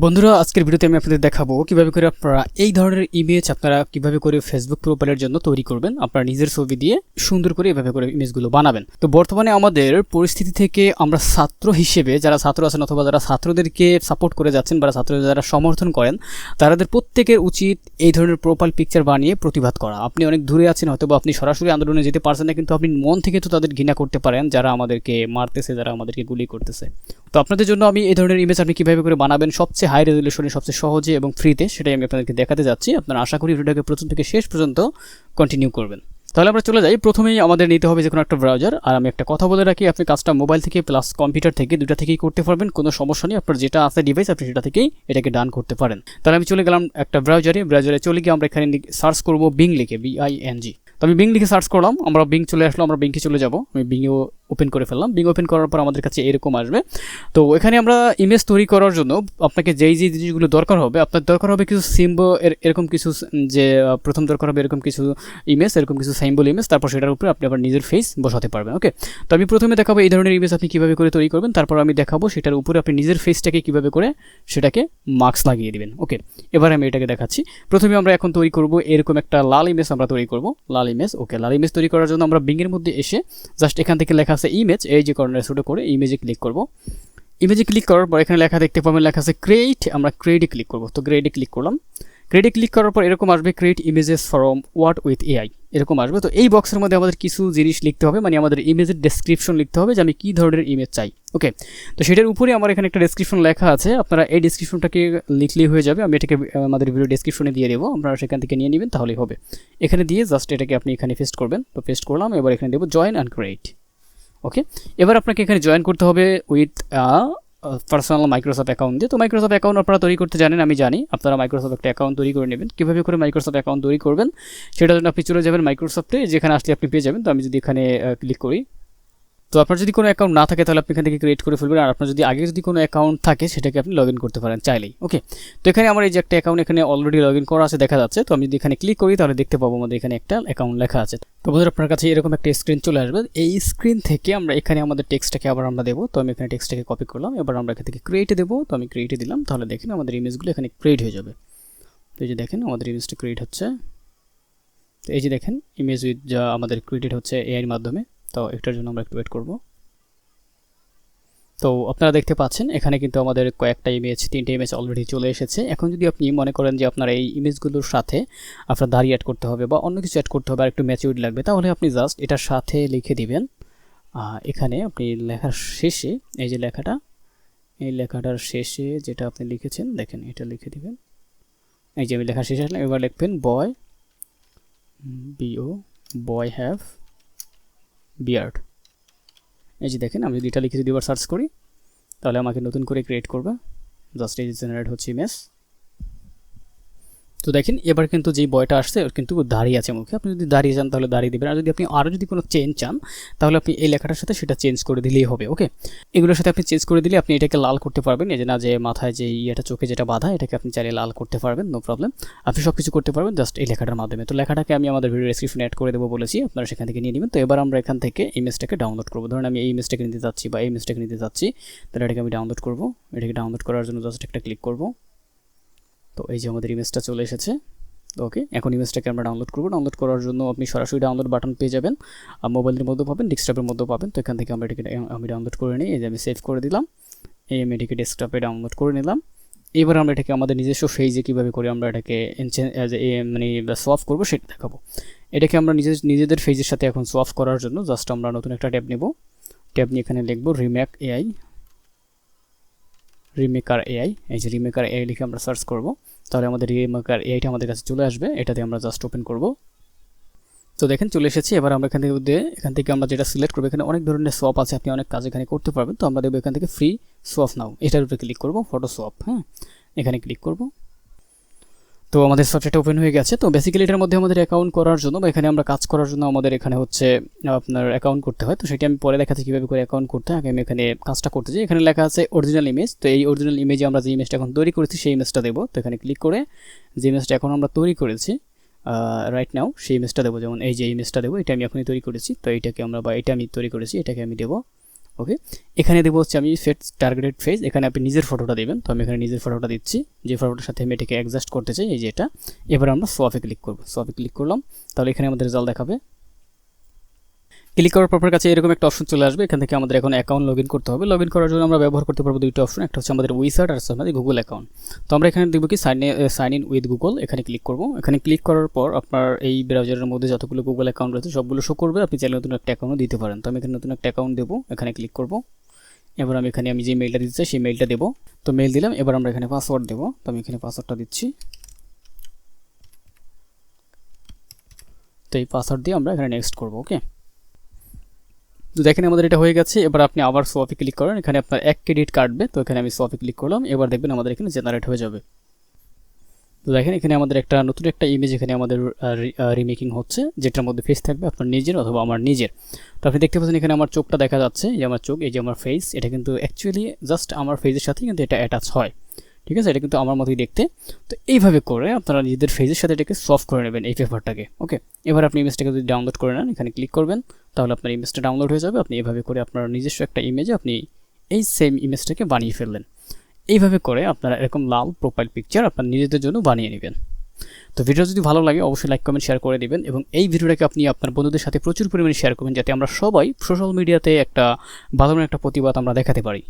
বন্ধুরা, আজকের ভিডিওতে আমি আপনাদের দেখাবো কিভাবে করে আপনারা এই ধরনের ইমেজ আপনারা কিভাবে করে ফেসবুক প্রোফাইলের জন্য তৈরি করবেন। আপনারা নিজের ছবি দিয়ে সুন্দর করে এভাবে করে ইমেজগুলো বানাবেন। তো বর্তমানে আমাদের পরিস্থিতি থেকে আমরা ছাত্র হিসেবে যারা ছাত্র আছেন অথবা যারা ছাত্রদেরকে সাপোর্ট করে যাচ্ছেন বা ছাত্রদের যারা সমর্থন করেন, তাদের প্রত্যেকের উচিত এই ধরনের প্রোফাইল পিকচার বানিয়ে প্রতিবাদ করা। আপনি অনেক দূরে আছেন, হয়তো বা আপনি সরাসরি আন্দোলনে যেতে পারছেন না, কিন্তু আপনি মন থেকে তো তাদের ঘৃণা করতে পারেন যারা আমাদেরকে মারতেছে, যারা আমাদেরকে গুলি করতেছে। তো আপনাদের জন্য আমি এই ধরনের ইমেজ আপনি কীভাবে করে বানাবেন সবচেয়ে হাই রেজলিউশনে, সবচেয়ে সহজে এবং ফ্রিতে, সেটাই আমি আপনাদেরকে দেখাতে যাচ্ছি। আপনারা আশা করি ভিডিওটাকে প্রথম থেকে শেষ পর্যন্ত কন্টিনিউ করবেন। তাহলে আমরা চলে যাই। প্রথমেই আমাদের নিতে হবে যে কোনো একটা ব্রাউজার। আর আমি একটা কথা বলে রাখি, আপনি কাজটা মোবাইল থেকে প্লাস কম্পিউটার থেকে দুটা থেকেই করতে পারবেন, কোনো সমস্যা নেই। আপনার যেটা আছে ডিভাইস আপনি সেটা থেকেই এটাকে ডান করতে পারেন। তাহলে আমি চলে গেলাম একটা ব্রাউজারে চলে গিয়ে আমরা এখানে সার্চ করবো বিং লিখে, BING। তো আমি বিং লিখে সার্চ করলাম, আমরা বিং চলে আসলো, আমরা বিংকে চলে যাব। আমি বিংও ওপেন করে ফেললাম। বিং ওপেন করার পর আমাদের কাছে এরকম আসবে। তো এখানে আমরা ইমেজ তৈরি করার জন্য আপনাকে যেই জিনিসগুলো দরকার হবে, আপনার দরকার হবে কিছু সিম্বল, এরকম কিছু, যে প্রথম দরকার হবে এরকম কিছু ইমেজ, এরকম কিছু সিম্বল ইমেজ। তারপর সেটার উপরে আপনি আবার নিজের ফেস বসাতে পারবেন। ওকে, তো আমি প্রথমে দেখাবো এই ধরনের ইমেজ আপনি কীভাবে করে তৈরি করবেন। তারপর আমি দেখাবো সেটার উপরে আপনি নিজের ফেসটাকে কীভাবে করে সেটাকে মার্কস লাগিয়ে দিবেন। ওকে, এবার আমি এটাকে দেখাচ্ছি। প্রথমে আমরা এখন তৈরি করব এরকম একটা লাল ইমেজ, আমরা তৈরি করব লাল ইমেজ। ওকে, লাল ইমেজ তৈরি করার জন্য আমরা বিংয়ের মধ্যে এসে জাস্ট এখান থেকে লেখা আছে ইমেজ, এই যে কর্নার ছোটো করে ইমেজে ক্লিক করব। ইমেজে ক্লিক করার পর এখানে লেখা দেখতে পাবেন, লেখা আছে ক্রিয়েট। আমরা ক্রিয়েটে ক্লিক করব। তো ক্রিয়েটে ক্লিক করলাম। ক্রিয়েটে ক্লিক করার পর এরকম আসবে, create images from what with AI, এরকম আসবে। তো এই বক্সের মধ্যে আমাদের কিছু জিনিস লিখতে হবে, মানে আমাদের ইমেজের ডেসক্রিপশন লিখতে হবে যে আমি কী ধরনের ইমেজ চাই। ওকে, তো সেটার উপরে আমার এখানে একটা ডেসক্রিপশন লেখা আছে, আপনারা এই ডেসক্রিপশনটাকে লিখলেই হয়ে যাবে। আমি এটাকে আমাদের ভিডিও ডেসক্রিপশনে দিয়ে দেবো, আপনারা সেখান থেকে নিয়ে নেবেন, তাহলেই হবে। এখানে দিয়ে জাস্ট এটাকে আপনি এখানে পেস্ট করবেন। তো পেস্ট করলাম, এবার এখানে দেবো জয়েন অ্যান্ড ক্রিয়েট। ওকে, এবার আপনাকে এখানে জয়েন করতে হবে উইথ পার্সোনাল মাইক্রোসফট অ্যাকাউন্ট দিয়ে। তো মাইক্রোসফট অ্যাকাউন্ট আপনারা তৈরি করতে জানেন, আমি জানি। আপনারা মাইক্রোসফট একটা অ্যাকাউন্ট তৈরি করে নেবেন। কীভাবে করে মাইক্রোসফট অ্যাকাউন্ট তৈরি করবেন সেটার জন্য আপনি চলে যাবেন মাইক্রোসফটে, যেখানে আসলে আপনি পেয়ে যাবেন। তো আমি যদি এখানে ক্লিক করি, তো আপনার যদি কোনো অ্যাকাউন্ট না থাকে তাহলে আপনি এখান থেকে ক্রিয়েট করে ফেলবেন। আর আপনার যদি আগে যদি কোনো অ্যাকাউন্ট থাকে সেটাকে আপনি লগ ইন করতে পারেন চাইলেই। ওকে, তো এখানে আমার এই যে একটা অ্যাকাউন্ট এখানে অলরেডি লগ ইন করা আছে দেখা যাচ্ছে। তো আমি যদি এখানে ক্লিক করি তাহলে দেখতে পাবো আমাদের এখানে একটা অ্যাকাউন্ট লেখা আছে। তো বন্ধুরা, আপনার কাছে এরকম একটা স্ক্রিন চলে আসবে। এই স্ক্রিন থেকে আমরা এখানে আমাদের টেক্সটটাকে আবার আমরা দেবো। তো আমি এখানে টেক্সটটাকে কপি করলাম, এবার আমরা এখান থেকে ক্রিয়েটে দেবো। তো আমি ক্রিয়েটে দিলাম, তাহলে দেখেন আমাদের ইমেজগুলো এখানে ক্রিয়েট হয়ে যাবে। তো এই যে দেখেন আমাদের ইমেজটা ক্রিয়েট হচ্ছে। তো এই যে দেখেন ইমেজ উইথ যা আমাদের ক্রিয়েটেড হচ্ছে AI এর মাধ্যমে। তো এটার জন্য আমরা একটু ওয়েট করবো। তো আপনারা দেখতে পাচ্ছেন এখানে কিন্তু আমাদের কয়েকটা ইমেজ, 3টে ইমেজ অলরেডি চলে এসেছে। এখন যদি আপনি মনে করেন যে আপনার এই ইমেজগুলোর সাথে আপনার দাড়ি অ্যাড করতে হবে বা অন্য কিছু অ্যাড করতে হবে আর একটু ম্যাচিউরিটি লাগবে, তাহলে আপনি জাস্ট এটার সাথে লিখে দিবেন। এখানে আপনি লেখার শেষে এই যে লেখাটা, এই লেখাটার শেষে যেটা আপনি লিখেছেন দেখেন এটা লিখে দিবেন। এই যে আমি লেখার শেষে আসলাম, এবার লিখবেন বয়, বয় হ্যাভ বিয়ার্ড। এই যে দেখেন আমি যদি এটা লিখে যদি এবার সার্চ করি তাহলে আমাকে নতুন করে ক্রিয়েট করবে। জাস্ট এই যে জেনারেট হচ্ছে ইমেজ। তো দেখেন এবার কিন্তু যেই বয়টা আসছে ওর কিন্তু দাঁড়িয়ে আছে মুখে। আপনি যদি দাঁড়িয়ে চান তাহলে দাঁড়িয়ে দেবেন, আর যদি আপনি আরও যদি কোনো চেঞ্জ চান তাহলে আপনি এই লেখাটার সাথে সেটা চেঞ্জ করে দিলেই হবে। ওকে, এগুলোর সাথে আপনি চেঞ্জ করে দিলে আপনি এটাকে লাল করতে পারবেন। এই যে না, যে মাথায় যে ইয়েটা চোখে যেটা বাঁধা, এটাকে আপনি চাইলে লাল করতে পারবেন, নো প্রবলেম। আপনি সব কিছু করতে পারবেন জাস্ট এই লেখাটার মাধ্যমে। তো লেখাটাকে আমি আমাদের ভিডিও ডেসক্রিপশনে অ্যাড করে দেবো বলেছি, আপনারা সেখান থেকে নিয়ে নেবেন। তো এবার আমরা এখান থেকে ইমেজটাকে ডাউনলোড করবো। ধরুন আমি এই ইমেজটাকে নিতে চাচ্ছি বা এই ইমেজটাকে নিতে চাচ্ছি, তাহলে এটাকে আমি ডাউনলোড করবো। এটাকে ডাউনলোড করার জন্য জাস্ট একটা ক্লিক করবো। তো এই যে আমাদের ইমেজটা চলে এসেছে। ওকে, এখন ইমেজটাকে আমরা ডাউনলোড করবো। ডাউনলোড করার জন্য আপনি সরাসরি ডাউনলোড বাটন পেয়ে যাবেন, মোবাইলের মধ্যে পাবেন, ডেস্কটপের মধ্যেও পাবেন। তো এখান থেকে আমরা এটাকে আমি ডাউনলোড করে নিই। এই যে আমি সেভ করে দিলাম, আমি এটাকে ডেস্কটপে ডাউনলোড করে নিলাম। এবার আমরা এটাকে আমাদের নিজস্ব ফেজে কীভাবে করে আমরা এটাকে মানে সোয়াপ করবো সেটা দেখাবো। এটাকে আমরা নিজেদের ফেজের সাথে এখন সোয়াপ করার জন্য জাস্ট আমরা নতুন একটা ট্যাব নেব। ট্যাব নিয়ে এখানে লিখবো রিমেকার AI। এই যে রিমেকার AI লিখে আমরা সার্চ করব, তাহলে আমাদের রিমেকার AIটা আমাদের কাছে চলে আসবে। এটাতে আমরা জাস্ট ওপেন করব। তো দেখেন চলে এসেছে। এবার আমরা এখান থেকে আমরা যেটা সিলেক্ট করবো, এখানে অনেক ধরনের সোয়াপ আছে, আপনি অনেক কাজ এখানে করতে পারবেন। তো আমরা দেবো এখান থেকে ফ্রি সোয়াপ নাও, এটার উপরে ক্লিক করব, ফটো সোয়াপ। হ্যাঁ, এখানে ক্লিক করব। তো আমাদের সফটওয়্যারটা ওপেন হয়ে গেছে। তো বেসিক্যালি এটার মধ্যে আমাদের অ্যাকাউন্ট করার জন্য বা এখানে আমরা কাজ করার জন্য আমাদের এখানে হচ্ছে আপনার অ্যাকাউন্ট করতে হয়। তো সেটা আমি পরে দেখাচ্ছি কীভাবে করে অ্যাকাউন্ট করতে হয়। আমি এখানে কাজটা করতে চাই। এখানে লেখা আছে অরিজিনাল ইমেজ। তো এই অরিজিনাল ইমেজে আমরা যে ইমেজটা এখন তৈরি করেছি সেই ইমেজটা দেবো। তো এখানে ক্লিক করে যে ইমেজটা এখন আমরা তৈরি করেছি রাইট নাও সেই ইমেজটা দেবো। যেমন এই যে ইমেজটা দেবো, এটা আমি এখনই তৈরি করেছি। তো এইটাকে আমরা বা এটা আমি তৈরি করেছি, এটাকে আমি দেবো। ওকে, এখানে দেবো হচ্ছে আমি ফেস টার্গেটেড ফেস, এখানে আপনি নিজের ফটোটা দেবেন। তো আমি এখানে নিজের ফটোটা দিচ্ছি, যে ফটোটার সাথে আমি এটাকে অ্যাডজাস্ট করতে চাই, এই যে এটা। এবার আমরা সোয়াপে ক্লিক করব, সোয়াপে ক্লিক করলাম, তাহলে এখানে আমাদের রেজাল্ট দেখাবে। ক্লিক করার পর আপনার কাছে এরকম একটা অপশন চলে আসবে, এখান থেকে আমাদের এখন অ্যাকাউন্ট লগ ইন করতে হবে। লগ ইন করার জন্য আমরা ব্যবহার করতে পারবো দুইটা অপশন, একটা হচ্ছে আমাদের উইজার্ড আর হচ্ছে আমাদের গুগল অ্যাকাউন্ট। তো আমরা এখানে দেখব কি সাইন ইন উইথ গুগল, এখানে ক্লিক করব। এখানে ক্লিক করার পর আপনার এই ব্রাউজারের মধ্যে যতগুলো গুগল অ্যাকাউন্ট রয়েছে সবগুলো শো করবে, আপনি চাইলে নতুন একটা অ্যাকাউন্ট দিতে পারেন। তো আমি এখানে নতুন একটা অ্যাকাউন্ট দেবো, এখানে ক্লিক করব। এবার আমি এখানে যে মেইলটা দিতে চাই সেই মেইলটা দেবো। তো মেইল দিলাম, এবার আমরা এখানে পাসওয়ার্ড দেবো। তো আমি এখানে পাসওয়ার্ডটা দিচ্ছি। তো এই পাসওয়ার্ড দিয়ে আমরা এখানে নেক্সট করব। ওকে, তো দেখেন আমাদের এটা হয়ে গেছে। এবার আপনি আবার সোয়াপে ক্লিক করেন, এখানে আপনার 1 ক্রেডিট কাটবে। তো এখানে আমি সোয়াপে ক্লিক করলাম, এবার দেখবেন আমাদের এখানে জেনারেট হয়ে যাবে। তো দেখেন এখানে আমাদের নতুন একটা ইমেজ এখানে আমাদের রিমেকিং হচ্ছে, যেটার মধ্যে ফেস থাকবে আপনার নিজের অথবা আমার নিজের। তো আপনি দেখতে পাচ্ছেন এখানে আমার চোখটা দেখা যাচ্ছে, যে আমার চোখ, এই যে আমার ফেস, এটা কিন্তু অ্যাকচুয়ালি জাস্ট আমার ফেসের সাথে কিন্তু এটা অ্যাটাচ হয়। ঠিক আছে, এটা কিন্তু আমার মতোই দেখতে। তো এইভাবে করে আপনারা নিজেদের ফেসের সাথে এটাকে সফট করে নেবেন এই পেপারটাকে। ওকে, এবার আপনি ইমেজটাকে যদি ডাউনলোড করে নেন, এখানে ক্লিক করবেন, তাহলে আপনার ইমেজটা ডাউনলোড হয়ে যাবে। আপনি এভাবে করে আপনার নিজস্ব একটা ইমেজে আপনি এই সেম ইমেজটাকে বানিয়ে ফেললেন। এইভাবে করে আপনারা এরকম লাল প্রোফাইল পিকচার আপনার নিজেদের জন্য বানিয়ে নেবেন। তো ভিডিও যদি ভালো লাগে অবশ্যই লাইক কমেন্ট শেয়ার করে দিবেন, এবং এই ভিডিওটাকে আপনি আপনার বন্ধুদের সাথে প্রচুর পরিমাণে শেয়ার করবেন, যাতে আমরা সবাই সোশ্যাল মিডিয়াতে একটা ভালো একটা প্রতিবাদ আমরা দেখাতে পারি।